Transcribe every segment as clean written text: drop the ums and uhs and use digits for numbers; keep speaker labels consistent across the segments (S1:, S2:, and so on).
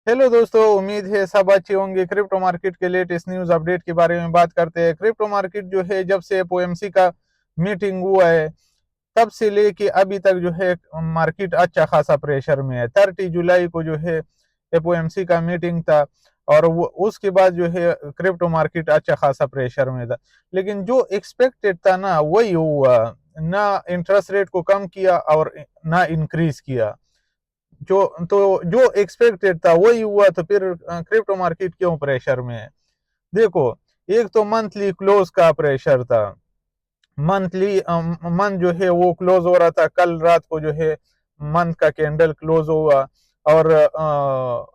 S1: Hello दोस्तों, उम्मीद है सब अच्छे होंगे। क्रिप्टो मार्केट के लेटेस्ट न्यूज अपडेट के बारे में बात करते हैं। क्रिप्टो मार्केट जो है, जब से एफओएमसी का मीटिंग हुआ है तब से लेके अभी तक जो है मार्केट अच्छा खासा प्रेशर में है। 30 जुलाई को जो है एफओएमसी का मीटिंग था और वो उसके बाद जो है क्रिप्टो मार्केट अच्छा खासा प्रेशर में था। लेकिन जो एक्सपेक्टेड था ना वही हुआ। ना इंटरेस्ट रेट को कम किया और ना इंक्रीज किया। जो एक्सपेक्टेड था वही हुआ, तो फिर क्रिप्टो मार्केट क्यों प्रेशर में है? देखो, एक तो मंथली क्लोज का प्रेशर था। मंथली मंथ जो है वो क्लोज हो रहा था। कल रात को जो है मंथ का कैंडल क्लोज हुआ और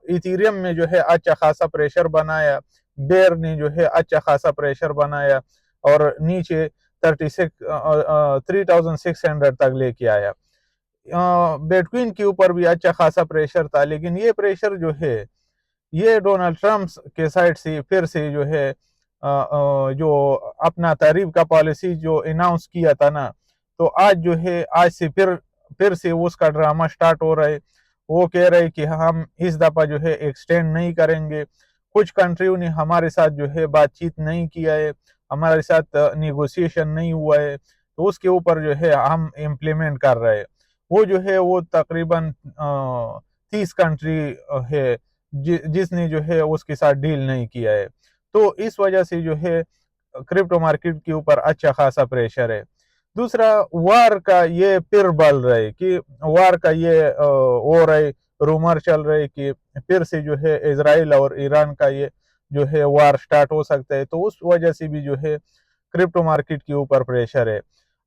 S1: इथेरियम में जो है अच्छा खासा प्रेशर बनाया। बेयर ने जो है अच्छा खासा प्रेशर बनाया और नीचे 3600 तक लेके आया। बिटकॉइन के ऊपर भी अच्छा खासा प्रेशर था, लेकिन ये प्रेशर जो है ये डोनाल्ड ट्रम्प के साइड से फिर से जो है जो अपना तारीफ का पॉलिसी जो अनाउंस किया था ना, तो आज जो है आज से फिर से उसका ड्रामा स्टार्ट हो रहा है। वो कह रहे हैं कि हम इस दफा जो है एक्सटेंड नहीं करेंगे। कुछ कंट्रियों ने हमारे साथ जो है बातचीत नहीं किया है, हमारे साथ निगोशिएशन नहीं हुआ है, तो उसके ऊपर जो है हम इम्प्लीमेंट कर रहे हैं। वो जो है वो तकरीबन 30 कंट्री है जिसने जो है उसके साथ डील नहीं किया है। तो इस वजह से जो है क्रिप्टो मार्केट के ऊपर अच्छा खासा प्रेशर है। दूसरा, वार का ये फिर बल रहे कि वार का ये हो रहे, रूमर चल रहे कि फिर से जो है इजराइल और ईरान का ये जो है वार स्टार्ट हो सकता है। तो उस वजह से भी जो है क्रिप्टो मार्केट के ऊपर प्रेशर है।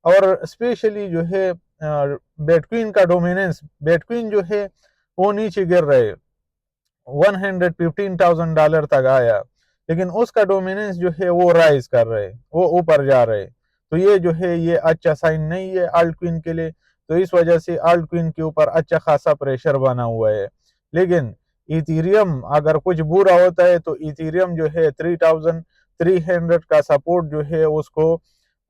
S1: और स्पेशली जो है बिटकॉइन का डोमिनेंस, बिटकॉइन जो है वो नीचे गिर रहे, $115,000 तक आया, लेकिन उसका डोमिनेंस जो है वो राइज कर रहे, वो ऊपर जा रहे। तो ये जो है ये अच्छा साइन नहीं है आल्ट क्वीन के लिए। तो इस वजह से आल्ट क्वीन के ऊपर अच्छा खासा प्रेशर बना हुआ है। लेकिन इथीरियम अगर कुछ बुरा होता है तो इथीरियम जो है 3300 का सपोर्ट जो है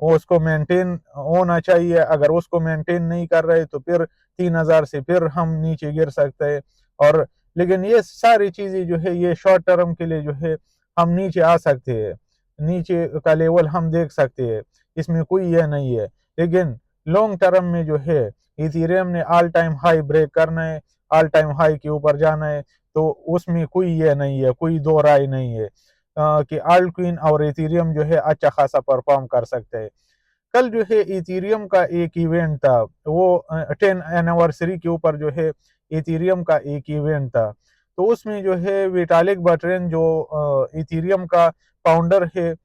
S1: उसको मेंटेन होना चाहिए। अगर उसको मेंटेन नहीं कर रहे तो फिर 3000 से फिर हम नीचे गिर सकते हैं। और लेकिन ये सारी चीजें जो है ये शॉर्ट टर्म के लिए जो है हम नीचे आ सकते हैं, नीचे का लेवल हम देख सकते हैं, इसमें कोई ये नहीं है। लेकिन लॉन्ग टर्म में जो है इथेरियम ने ऑल टाइम हाई ब्रेक करना है, ऑल टाइम हाई के ऊपर जाना है। तो उसमें कोई ये नहीं है, कोई दो राय नहीं है कि आल्ट क्वीन और इथेरियम जो है अच्छा खासा परफॉर्म कर सकते हैं। कल जो है इथेरियम का एक इवेंट था, वो 10 एनिवर्सरी के ऊपर जो है इथेरियम का एक इवेंट था। तो उसमें जो है विटालिक बटरेन जो इथेरियम का फाउंडर है,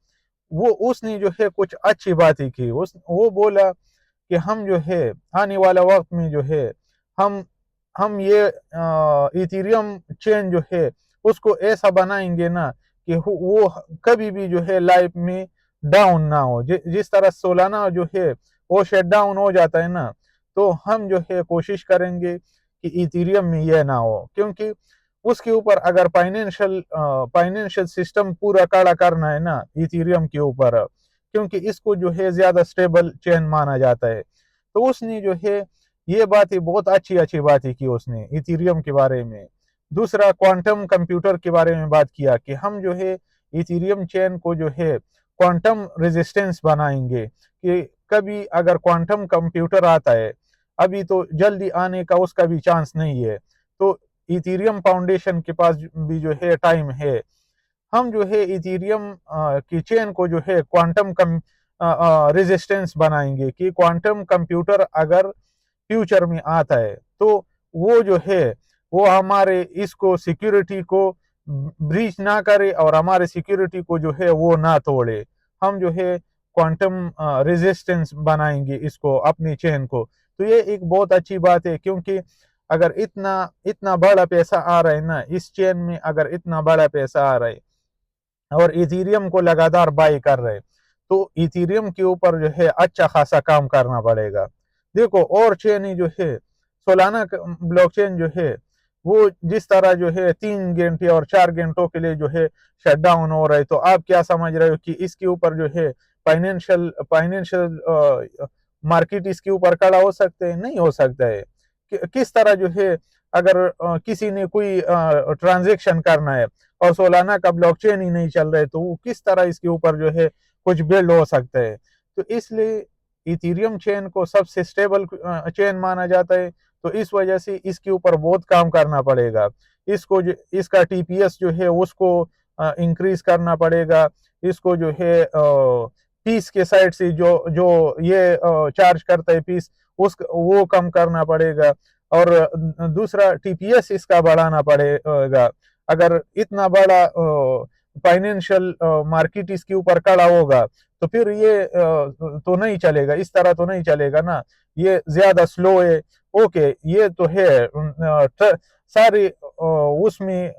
S1: वो उसने जो है कुछ अच्छी बातें की। उस वो बोला कि हम जो है आने वाला वक्त में जो है हम हम ये इथेरियम चेन जो है उसको ऐसा बनाएंगे ना कि वो कभी भी जो है लाइफ में डाउन ना हो। जिस तरह सोलाना जो है वो शट डाउन हो जाता है ना, तो हम जो है कोशिश करेंगे कि इथेरियम में ये ना हो, क्योंकि उसके ऊपर अगर फाइनेंशियल सिस्टम पूरा खड़ा करना है ना इथेरियम के ऊपर, क्योंकि इसको जो है ज्यादा स्टेबल चेन माना जाता है। तो उसने जो है ये बातें बहुत अच्छी अच्छी बातें की उसने इथेरियम के बारे में। दूसरा, क्वांटम कंप्यूटर के बारे में बात किया कि हम जो है इथेरियम चेन को जो है क्वांटम रेजिस्टेंस बनाएंगे कि कभी अगर क्वांटम कंप्यूटर आता है, अभी तो जल्दी आने का उसका भी चांस नहीं है, तो इथेरियम फाउंडेशन के पास भी जो है टाइम है। हम जो है इथेरियम की चेन को जो है क्वांटम कम रेजिस्टेंस बनाएंगे कि क्वांटम कंप्यूटर अगर फ्यूचर में आता है तो वो जो है वो हमारे इसको सिक्योरिटी को ब्रीच ना करे और हमारे सिक्योरिटी को जो है वो ना तोड़े। हम जो है क्वांटम रेजिस्टेंस बनाएंगे इसको, अपनी चेन को। तो ये एक बहुत अच्छी बात है, क्योंकि अगर इतना इतना बड़ा पैसा आ रहा है ना इस चेन में, अगर इतना बड़ा पैसा आ रहा है और इथेरियम को लगातार बाई कर रहे, तो इथेरियम के ऊपर जो है अच्छा खासा काम करना पड़ेगा। देखो, और चेन जो है सोलाना ब्लॉकचेन जो है वो जिस तरह जो है 3 घंटे और 4 घंटों के लिए जो है शट डाउन हो रहा है, तो आप क्या समझ रहे हो कि इसके ऊपर जो है फाइनेंशियल फाइनेंशियल मार्केट इसके ऊपर खड़ा हो सकते हैं? नहीं हो सकता है। किस तरह जो है अगर किसी ने कोई ट्रांजेक्शन करना है और सोलाना का ब्लॉकचेन ही नहीं चल रहा है, तो वो किस तरह इसके ऊपर जो है कुछ बिल्ड हो सकता है। तो इसलिए इथीरियम चेन को सबसे स्टेबल चेन माना जाता है। तो इस वजह से इसके ऊपर बहुत काम करना पड़ेगा। इसका टीपीएस जो है उसको इंक्रीज करना पड़ेगा। इसको जो है पीस के साइड से जो जो ये चार्ज करता है पीस, उस वो कम करना पड़ेगा। और दूसरा टीपीएस इसका बढ़ाना पड़ेगा। अगर इतना बड़ा फाइनेंशियल मार्केट इसके ऊपर खड़ा होगा तो फिर ये तो नहीं चलेगा, इस तरह तो नहीं चलेगा ना, ये ज्यादा स्लो है। ओके, ये तो है सारे उसमें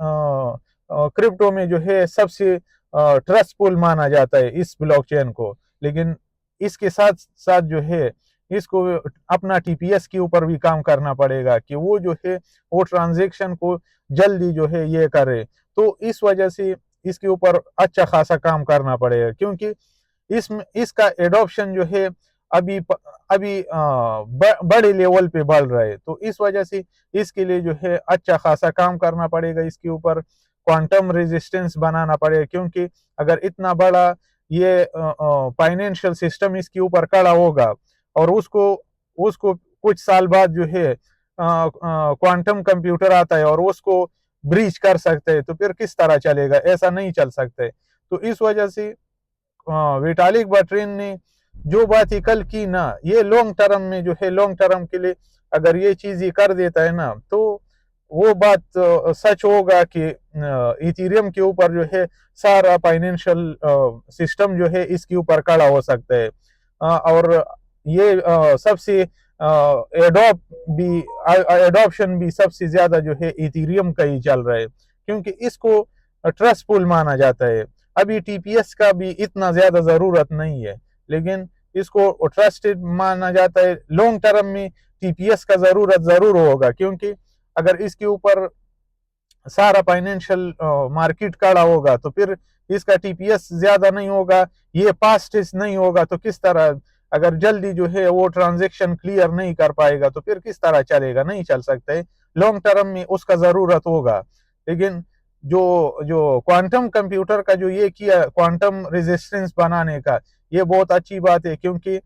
S1: क्रिप्टो में जो है सबसे ट्रस्टफुल माना जाता है इस ब्लॉकचेन को। लेकिन इसके साथ साथ जो है इसको अपना टीपीएस के ऊपर भी काम करना पड़ेगा कि वो जो है वो ट्रांजेक्शन को जल्दी जो है ये करे। तो इस वजह से इसके ऊपर अच्छा खासा काम करना पड़ेगा, क्योंकि इसका एडॉप्शन जो है अभी अभी बड़े लेवल पे बढ़ रहा है। तो इस वजह से इसके लिए जो है अच्छा खासा काम करना पड़ेगा। इसके ऊपर क्वांटम रेजिस्टेंस बनाना पड़ेगा, क्योंकि अगर इतना बड़ा ये फाइनेंशियल सिस्टम इसके ऊपर खड़ा होगा और उसको उसको कुछ साल बाद जो है क्वांटम कंप्यूटर आता है और उसको ब्रीच कर सकते हैं, तो फिर किस तरह चलेगा, ऐसा नहीं चल सकता है। तो इस वजह से विटालिक बर्ट्रेन ने जो बात ही कल की ना, ये लॉन्ग टर्म में जो है, लॉन्ग टर्म के लिए अगर ये चीज ही कर देता है ना, तो वो बात सच होगा कि इथेरियम के ऊपर जो है सारा फाइनेंशियल सिस्टम जो है इसके ऊपर खड़ा हो सकता है। और ये सबसे एडॉप्शन भी सबसे ज्यादा जो है इथेरियम का ही चल रहा है, क्योंकि इसको ट्रस्टफुल माना जाता है। अभी टीपीएस का भी इतना ज्यादा जरूरत नहीं है, लेकिन इसको ट्रस्टेड माना जाता है। लॉन्ग टर्म में टीपीएस का जरूरत जरूर होगा, क्योंकि अगर इसके ऊपर सारा फाइनेंशियल मार्केट खड़ा होगा तो फिर इसका टीपीएस ज्यादा नहीं होगा, ये फास्ट नहीं होगा, तो किस तरह, अगर जल्दी जो है वो ट्रांजेक्शन क्लियर नहीं कर पाएगा तो फिर किस तरह चलेगा, नहीं चल सकता है। लॉन्ग टर्म में उसका जरूरत होगा। लेकिन जो जो क्वांटम कंप्यूटर का जो ये किया क्वांटम रेजिस्टेंस बनाने का, ये बहुत अच्छी बात है, क्योंकि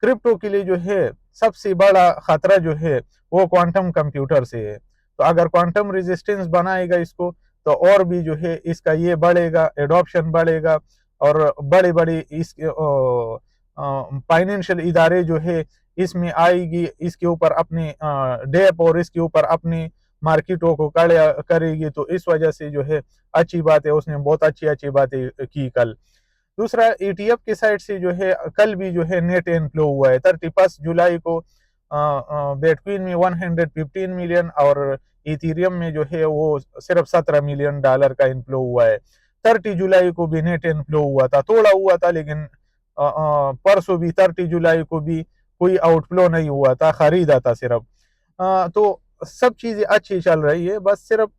S1: क्रिप्टो के लिए जो है सबसे बड़ा खतरा जो है वो क्वांटम कंप्यूटर से है। तो अगर क्वांटम रेजिस्टेंस बनाएगा इसको, तो और भी जो है इसका ये बढ़ेगा, एडॉप्शन बढ़ेगा, और बड़े बड़े इस फाइनेंशियल इदारे जो है इसमें आएगी, इसके ऊपर अपने डेप और इसके ऊपर अपनी मार्केटों को करेगी। तो इस वजह से जो है अच्छी बात है, उसने बहुत अच्छी अच्छी बातें की कल। दूसरा, ईटीएफ की साइड से जो है कल भी जो है नेट इनफ्लो हुआ है। 31 जुलाई को बिटकॉइन में 115 मिलियन और इथेरियम में जो है वो सिर्फ $17 मिलियन का इनफ्लो हुआ है। 30 जुलाई को भी नेट इनफ्लो हुआ था, थोड़ा हुआ था, लेकिन परसों भी 30 जुलाई को भी कोई आउटफ्लो नहीं हुआ था, खरीदा था सिर्फ। तो सब चीजें अच्छी चल रही है। बस सिर्फ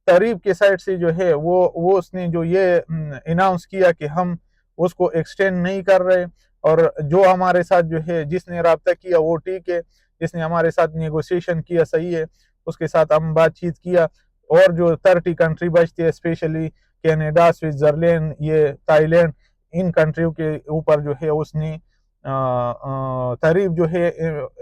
S1: तरीब के साइड से जो है वो उसने जो ये अनाउंस किया कि हम उसको एक्सटेंड नहीं कर रहे, और जो हमारे साथ जो है जिसने रब्ता किया वो ठीक है, जिसने हमारे साथ नेगोशिएशन किया सही है, उसके साथ हम बातचीत किया। और जो 30 कंट्री बचती है, स्पेशली कनाडा, स्विट्जरलैंड, ये थाईलैंड, इन कंट्रियों के ऊपर जो है उसने तारीफ जो है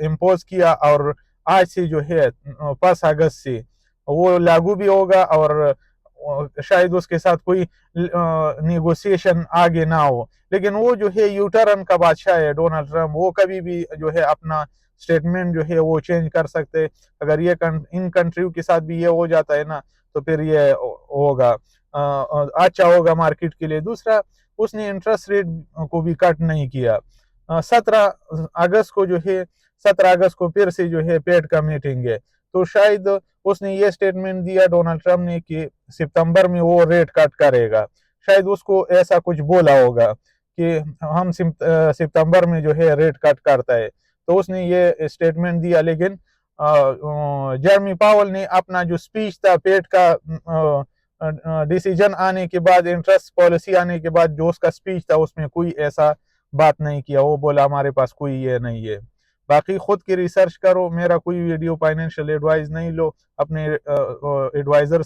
S1: इम्पोज किया, और आज से जो है 5 अगस्त से वो लागू भी होगा, और शायद उसके साथ कोई नेगोशिएशन आगे ना हो। लेकिन वो जो है यूटर्न का बादशाह है डोनाल्ड ट्रम्प, वो कभी भी जो है अपना स्टेटमेंट जो है वो चेंज कर सकते। अगर ये इन कंट्रियों के साथ भी ये हो जाता है ना, तो फिर ये होगा अच्छा होगा मार्केट के लिए। दूसरा, उसने इंटरेस्ट रेट को भी कट नहीं किया। 17 अगस्त को जो है 17 अगस्त को फिर से जो है पेड का मीटिंग है, तो शायद उसने ये स्टेटमेंट दिया डोनाल्ड ट्रम्प ने कि सितंबर में वो रेट कट करेगा। शायद उसको ऐसा कुछ बोला होगा कि हम सितंबर में जो है रेट कट करता है, तो उसने ये स्टेटमेंट दिया। लेकिन जेरमी पावल ने अपना जो स्पीच था पेड का डिसीजन आने के बाद, इंटरेस्ट पॉलिसी आने के बाद जो उसका स्पीच था, उसमें कोई ऐसा बात नहीं किया। वो बोला हमारे पास कोई ये नहीं है। बाकी खुद की रिसर्च करो, मेरा कोई वीडियो फाइनेंशियल एडवाइस नहीं लो, अपने एडवाइजर